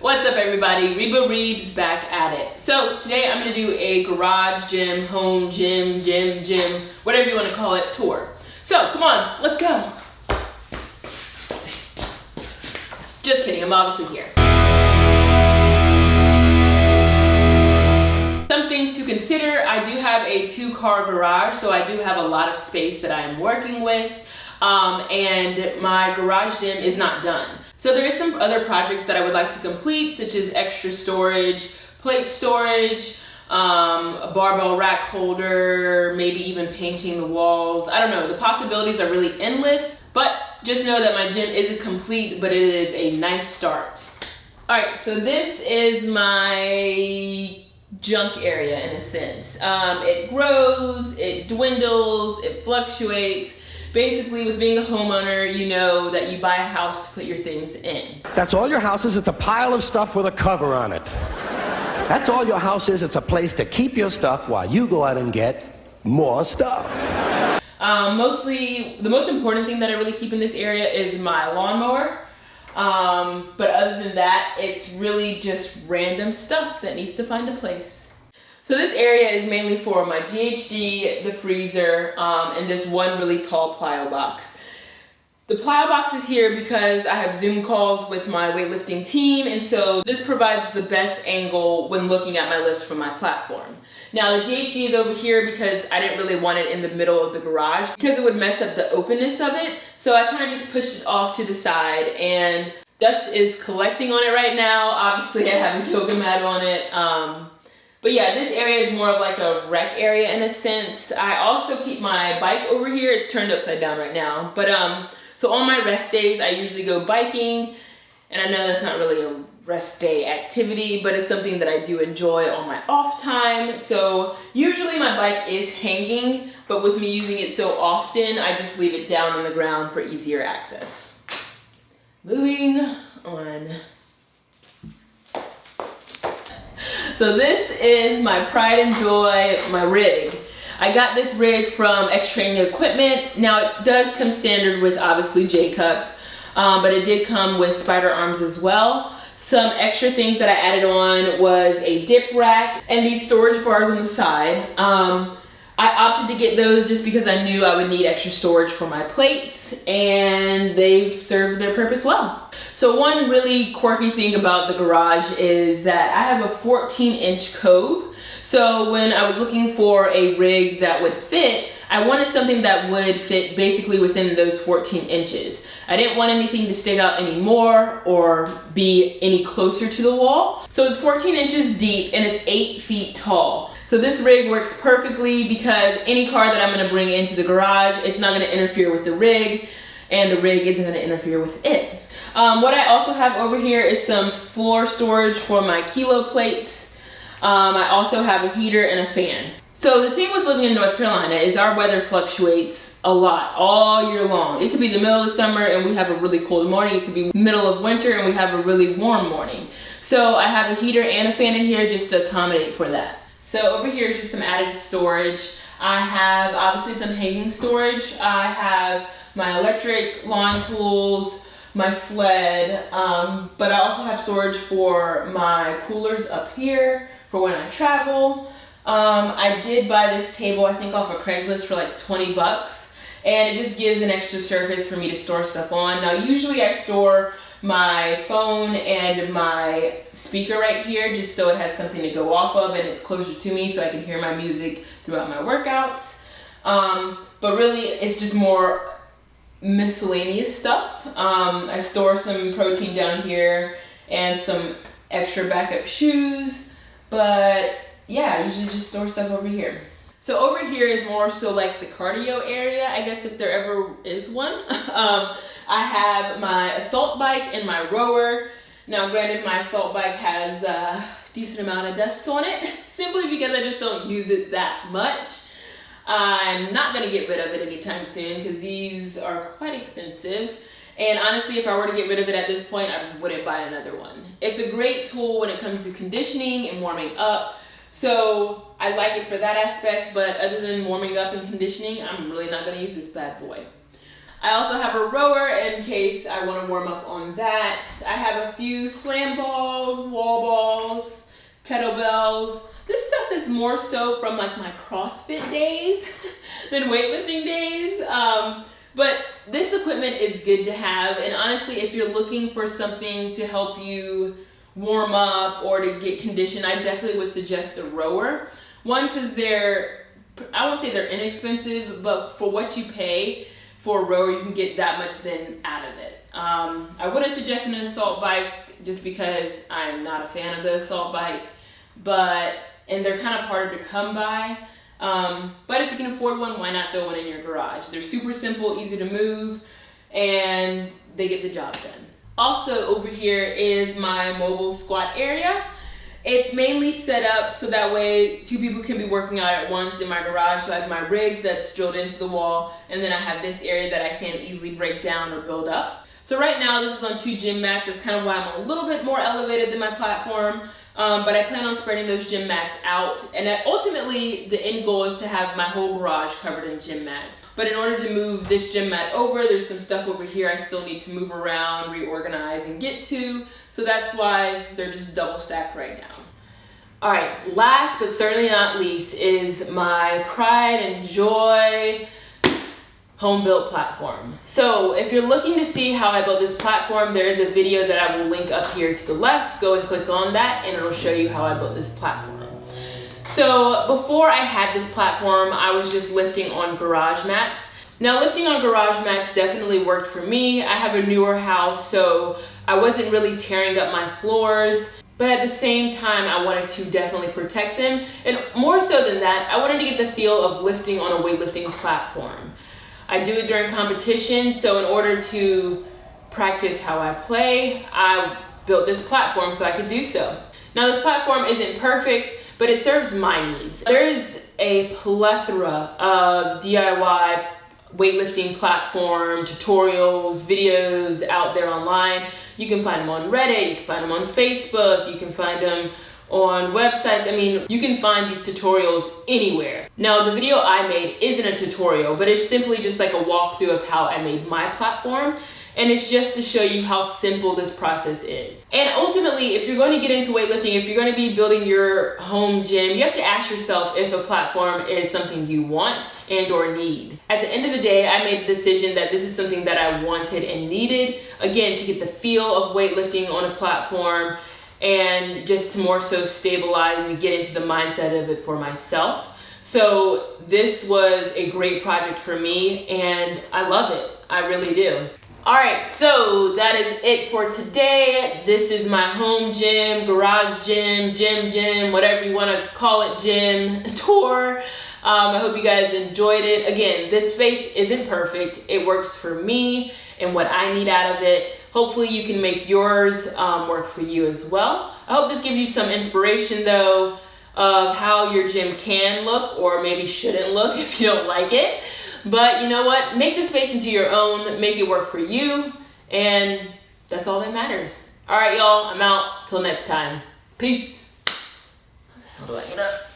What's up everybody, Reba Reebs back at it. So today I'm going to do a garage gym, home gym, whatever you want to call it, tour. So come on, let's go. Just kidding, I'm obviously here. Some things to consider: I do have a 2-car garage, so I do have a lot of space that I am working with. And my garage gym is not done. So there is some other projects that I would like to complete, such as extra storage, plate storage, a barbell rack holder, maybe even painting the walls. I don't know, the possibilities are really endless, but just know that my gym isn't complete, but it is a nice start. All right, so this is my junk area in a sense. It grows, it dwindles, it fluctuates. Basically, with being a homeowner, you know that you buy a house to put your things in. That's all your house is. It's a pile of stuff with a cover on it. That's all your house is. It's a place to keep your stuff while you go out and get more stuff. Mostly, the most important thing that I really keep in this area is my lawnmower. But other than that, it's really just random stuff that needs to find a place. So this area is mainly for my GHD, the freezer, and this one really tall plyo box. The plyo box is here because I have Zoom calls with my weightlifting team, and so this provides the best angle when looking at my lifts from my platform. Now the GHD is over here because I didn't really want it in the middle of the garage because it would mess up the openness of it. So I kind of just pushed it off to the side, and dust is collecting on it right now. Obviously I have a yoga mat on it. But yeah, this area is more of like a rec area in a sense. I also keep my bike over here. It's turned upside down right now. But so on my rest days, I usually go biking. And I know that's not really a rest day activity, but it's something that I do enjoy on my off time. So usually my bike is hanging, but with me using it so often, I just leave it down on the ground for easier access. Moving on. So this is my pride and joy, my rig. I got this rig from X Training Equipment. Now it does come standard with obviously J-cups, but it did come with spider arms as well. Some extra things that I added on was a dip rack and these storage bars on the side. I opted to get those just because I knew I would need extra storage for my plates, and they've served their purpose well. So one really quirky thing about the garage is that I have a 14-inch cove. So when I was looking for a rig that would fit, I wanted something that would fit basically within those 14 inches. I didn't want anything to stick out anymore or be any closer to the wall. So it's 14 inches deep and it's 8 feet tall. So this rig works perfectly because any car that I'm gonna bring into the garage, it's not gonna interfere with the rig, and the rig isn't gonna interfere with it. What I also have over here is some floor storage for my kilo plates. I also have a heater and a fan. So the thing with living in North Carolina is our weather fluctuates a lot all year long. It could be the middle of the summer and we have a really cold morning. It could be middle of winter and we have a really warm morning. So I have a heater and a fan in here just to accommodate for that. So over here is just some added storage. I have obviously some hanging storage. I have my electric lawn tools, my sled, but I also have storage for my coolers up here for when I travel. I did buy this table, I think off of Craigslist for like 20 bucks, and it just gives an extra surface for me to store stuff on. Now usually I store my phone and my speaker right here just so it has something to go off of and it's closer to me so I can hear my music throughout my workouts. But really it's just more miscellaneous stuff. I store some protein down here and some extra backup shoes, but yeah, I usually just store stuff over here. So over here is more so like the cardio area, I guess, if there ever is one. I have my assault bike and my rower. Now granted, my assault bike has a decent amount of dust on it, simply because I just don't use it that much. I'm not gonna get rid of it anytime soon because these are quite expensive. And honestly, if I were to get rid of it at this point, I wouldn't buy another one. It's a great tool when it comes to conditioning and warming up. So I like it for that aspect, but other than warming up and conditioning, I'm really not gonna use this bad boy. I also have a rower in case I want to warm up on that. I have a few slam balls, wall balls, kettlebells. This stuff is more so from like my CrossFit days than weightlifting days. But this equipment is good to have. And honestly, if you're looking for something to help you warm up or to get conditioned, I definitely would suggest a rower. One, because I won't say they're inexpensive, but for what you pay for a rower, you can get that much then out of it. I wouldn't suggest an assault bike just because I'm not a fan of the assault bike, and they're kind of harder to come by. But if you can afford one, why not throw one in your garage? They're super simple, easy to move, and they get the job done. Also over here is my mobile squat area. It's mainly set up so that way 2 people can be working out at once in my garage. So I have my rig that's drilled into the wall, and then I have this area that I can easily break down or build up. So right now this is on 2 gym mats. That's kind of why I'm a little bit more elevated than my platform. But I plan on spreading those gym mats out, and ultimately the end goal is to have my whole garage covered in gym mats. But in order to move this gym mat over, there's some stuff over here I still need to move around, reorganize, and get to. So that's why they're just double stacked right now. All right, last but certainly not least is my pride and joy home built platform. So if you're looking to see how I built this platform, there is a video that I will link up here to the left. Go and click on that and it'll show you how I built this platform. So before I had this platform, I was just lifting on garage mats. Now lifting on garage mats definitely worked for me. I have a newer house, so I wasn't really tearing up my floors, but at the same time, I wanted to definitely protect them. And more so than that, I wanted to get the feel of lifting on a weightlifting platform. I do it during competition, so in order to practice how I play, I built this platform so I could do so. Now this platform isn't perfect, but it serves my needs. There is a plethora of DIY weightlifting platform tutorials, videos out there online. You can find them on Reddit, you can find them on Facebook, you can find them on websites. I mean, you can find these tutorials anywhere. Now, the video I made isn't a tutorial, but it's simply just like a walkthrough of how I made my platform. And it's just to show you how simple this process is. And ultimately, if you're going to get into weightlifting, if you're going to be building your home gym, you have to ask yourself if a platform is something you want and or need. At the end of the day, I made the decision that this is something that I wanted and needed, again, to get the feel of weightlifting on a platform and just to more so stabilize and get into the mindset of it for myself. So this was a great project for me and I love it. I really do. All right, so that is it for today. This is my home gym, garage gym, gym, whatever you want to call it, gym tour. I hope you guys enjoyed it. Again, this space isn't perfect. It works for me and what I need out of it. Hopefully you can make yours work for you as well. I hope this gives you some inspiration though of how your gym can look or maybe shouldn't look if you don't like it. But you know what? Make the space into your own, make it work for you, and that's all that matters. All right, y'all, I'm out. Till next time. Peace. How do I get up?